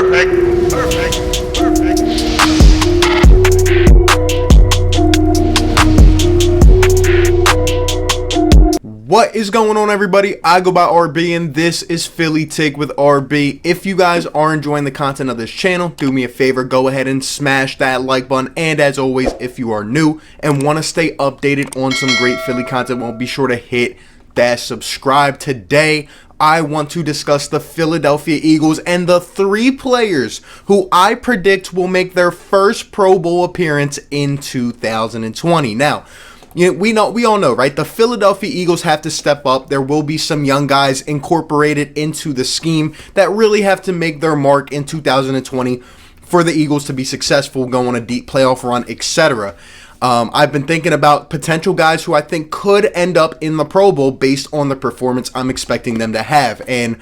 Perfect. Perfect. Perfect. What is going on, everybody? I go by RB, and this is Philly Take with RB. If you guys are enjoying the content of this channel, do me a favor, go ahead and smash that like button. And as always, if you are new and want to stay updated on some great Philly content, well, be sure to hit that subscribe. Today, I want to discuss the Philadelphia Eagles and the three players who I predict will make their first Pro Bowl appearance in 2020. Now, we all know, right? The Philadelphia Eagles have to step up. There will be some young guys incorporated into the scheme that really have to make their mark in 2020 for the Eagles to be successful, go on a deep playoff run, etc. I've been thinking about potential guys who I think could end up in the Pro Bowl based on the performance I'm expecting them to have. And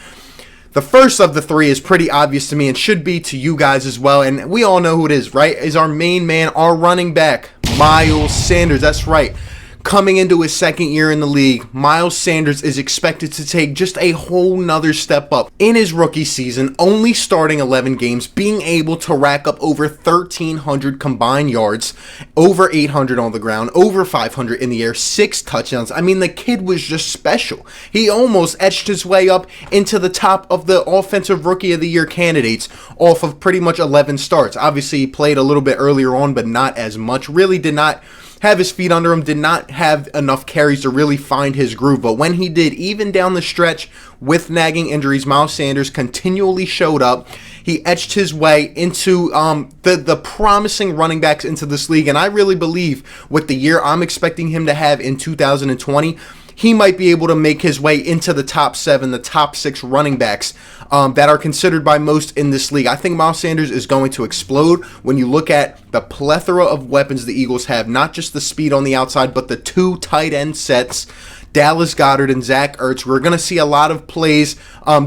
the first of the three is pretty obvious to me and should be to you guys as well. And we all know who it is, right? Is our main man, our running back, Miles Sanders. That's right. Coming into his second year in the league, Miles Sanders is expected to take just a whole nother step up in his rookie season, only starting 11 games, being able to rack up over 1,300 combined yards, over 800 on the ground, over 500 in the air, 6 touchdowns. I mean, the kid was just special. He almost etched his way up into the top of the Offensive Rookie of the Year candidates off of pretty much 11 starts. Obviously, he played a little bit earlier on, but not as much. Really did not have his feet under him, did not have enough carries to really find his groove. But when he did, even down the stretch with nagging injuries, Miles Sanders continually showed up. He etched his way into the promising running backs into this league. And I really believe with the year I'm expecting him to have in 2020, he might be able to make his way into the top 7, the top 6 running backs that are considered by most in this league. I think Miles Sanders is going to explode when you look at the plethora of weapons the Eagles have, not just the speed on the outside, but the 2 tight end sets, Dallas Goedert and Zach Ertz. We're going to see a lot of plays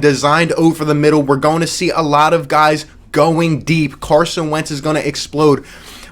designed over the middle. We're going to see a lot of guys going deep. Carson Wentz is going to explode.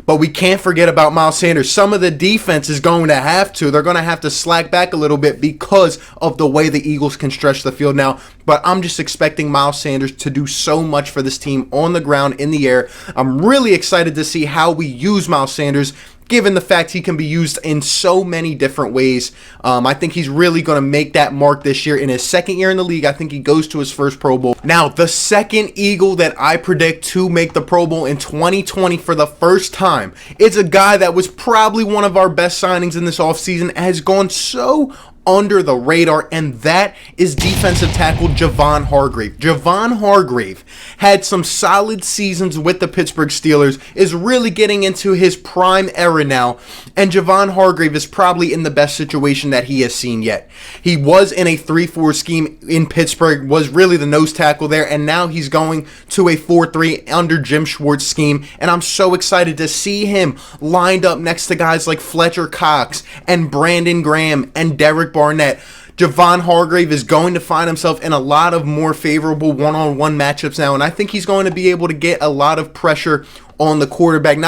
But we can't forget about Miles Sanders. Some of the defense is going to have to. They're going to have to slack back a little bit because of the way the Eagles can stretch the field now. But I'm just expecting Miles Sanders to do so much for this team on the ground, in the air. I'm really excited to see how we use Miles Sanders, given the fact he can be used in so many different ways. I think he's really going to make that mark this year. In his second year in the league, I think he goes to his first Pro Bowl. Now, the second Eagle that I predict to make the Pro Bowl in 2020 for the first time is a guy that was probably one of our best signings in this offseason, has gone so under the radar, and that is defensive tackle Javon Hargrave. Javon Hargrave had some solid seasons with the Pittsburgh Steelers, is really getting into his prime era now, and Javon Hargrave is probably in the best situation that he has seen yet. He was in a 3-4 scheme in Pittsburgh, was really the nose tackle there, and now he's going to a 4-3 under Jim Schwartz scheme, and I'm so excited to see him lined up next to guys like Fletcher Cox and Brandon Graham and Derek Barnett. Javon Hargrave is going to find himself in a lot of more favorable one-on-one matchups now, and I think he's going to be able to get a lot of pressure on the quarterback.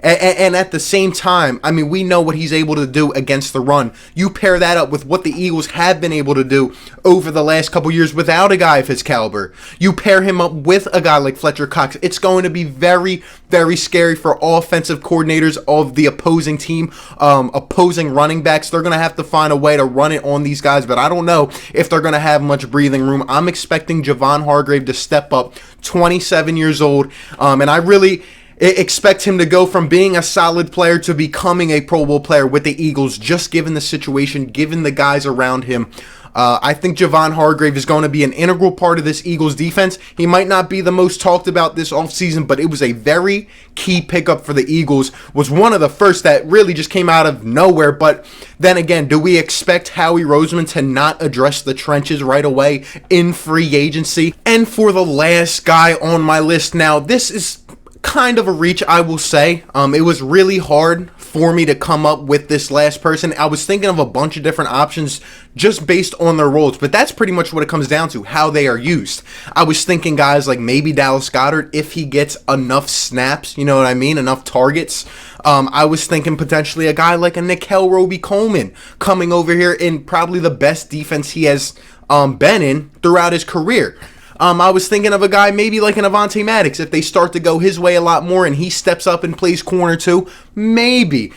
And at the same time, I mean, we know what he's able to do against the run. You pair that up with what the Eagles have been able to do over the last couple years without a guy of his caliber. You pair him up with a guy like Fletcher Cox. It's going to be very, very scary for offensive coordinators of the opposing team, opposing running backs. They're going to have to find a way to run it on these guys, but I don't know if they're going to have much breathing room. I'm expecting Javon Hargrave to step up, 27 years old, and I really expect him to go from being a solid player to becoming a Pro Bowl player with the Eagles, just given the situation, given the guys around him. I think Javon Hargrave is going to be an integral part of this Eagles defense. He might not be the most talked about this offseason, but it was a very key pickup for the Eagles. Was one of the first that really just came out of nowhere. But then again, do we expect Howie Roseman to not address the trenches right away in free agency? And for the last guy on my list now, this is kind of a reach, I will say. It was really hard for me to come up with this last person. I was thinking of a bunch of different options just based on their roles, but that's pretty much what it comes down to, how they are used. I was thinking guys like maybe Dallas Goedert, if he gets enough snaps, you know what I mean, enough targets. I was thinking potentially a guy like a Nickel Roby-Coleman coming over here in probably the best defense he has been in throughout his career. I was thinking of a guy maybe like an Avonte Maddox. If they start to go his way a lot more and he steps up and plays corner too, maybe.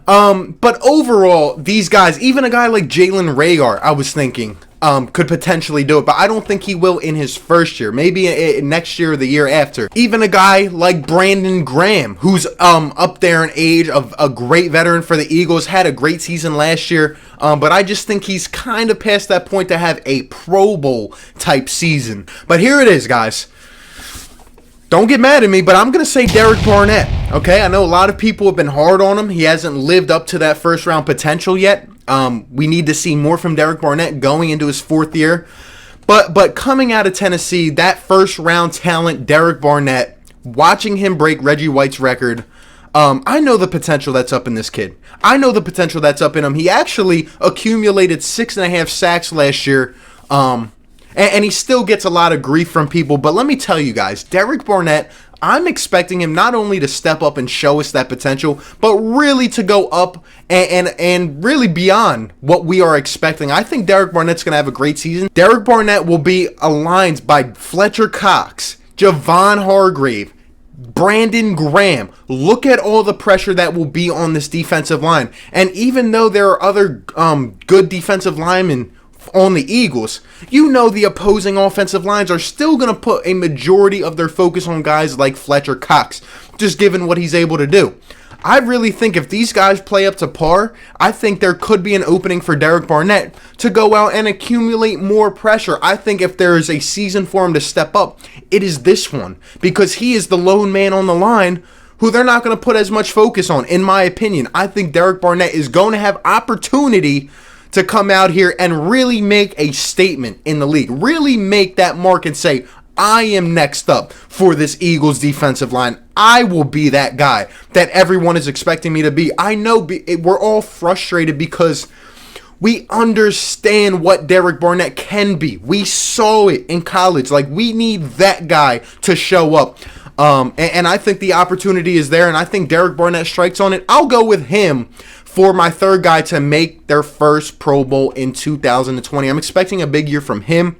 But overall, these guys, even a guy like Jalen Reagor, I was thinking, could potentially do it, but I don't think he will in his first year. Maybe next year or the year after. Even a guy like Brandon Graham, who's up there in age, of a great veteran for the Eagles, had a great season last year, but I just think he's kind of past that point to have a Pro Bowl type season. But here it is, guys. Don't get mad at me, but I'm going to say Derek Barnett, okay? I know a lot of people have been hard on him. He hasn't lived up to that first-round potential yet. We need to see more from Derek Barnett going into his fourth year. But coming out of Tennessee, that first-round talent, Derek Barnett, watching him break Reggie White's record, I know the potential that's up in this kid. I know the potential that's up in him. He actually accumulated 6.5 sacks last year, and he still gets a lot of grief from people. But let me tell you guys, Derek Barnett, I'm expecting him not only to step up and show us that potential, but really to go up and really beyond what we are expecting. I think Derek Barnett's going to have a great season. Derek Barnett will be aligned by Fletcher Cox, Javon Hargrave, Brandon Graham. Look at all the pressure that will be on this defensive line. And even though there are other good defensive linemen on the Eagles, you know the opposing offensive lines are still going to put a majority of their focus on guys like Fletcher Cox, just given what he's able to do. I really think if these guys play up to par, I think there could be an opening for Derek Barnett to go out and accumulate more pressure. I think if there is a season for him to step up, it is this one, because he is the lone man on the line who they're not going to put as much focus on, in my opinion. I think Derek Barnett is going to have opportunity to come out here and really make a statement in the league. Really make that mark and say, I am next up for this Eagles defensive line. I will be that guy that everyone is expecting me to be. I know we're all frustrated because we understand what Derek Barnett can be. We saw it in college. Like, we need that guy to show up. And I think the opportunity is there, and I think Derek Barnett strikes on it. I'll go with him for my third guy to make their first Pro Bowl in 2020. I'm expecting a big year from him,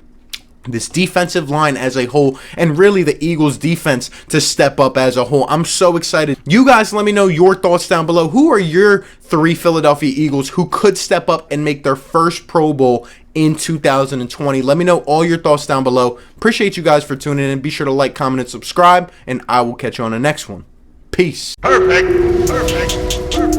this defensive line as a whole, and really the Eagles defense to step up as a whole. I'm so excited. You guys let me know your thoughts down below. Who are your 3 Philadelphia Eagles who could step up and make their first Pro Bowl in 2020? Let me know all your thoughts down below. Appreciate you guys for tuning in. Be sure to like, comment, and subscribe, and I will catch you on the next one. Peace. Perfect. Perfect. Perfect.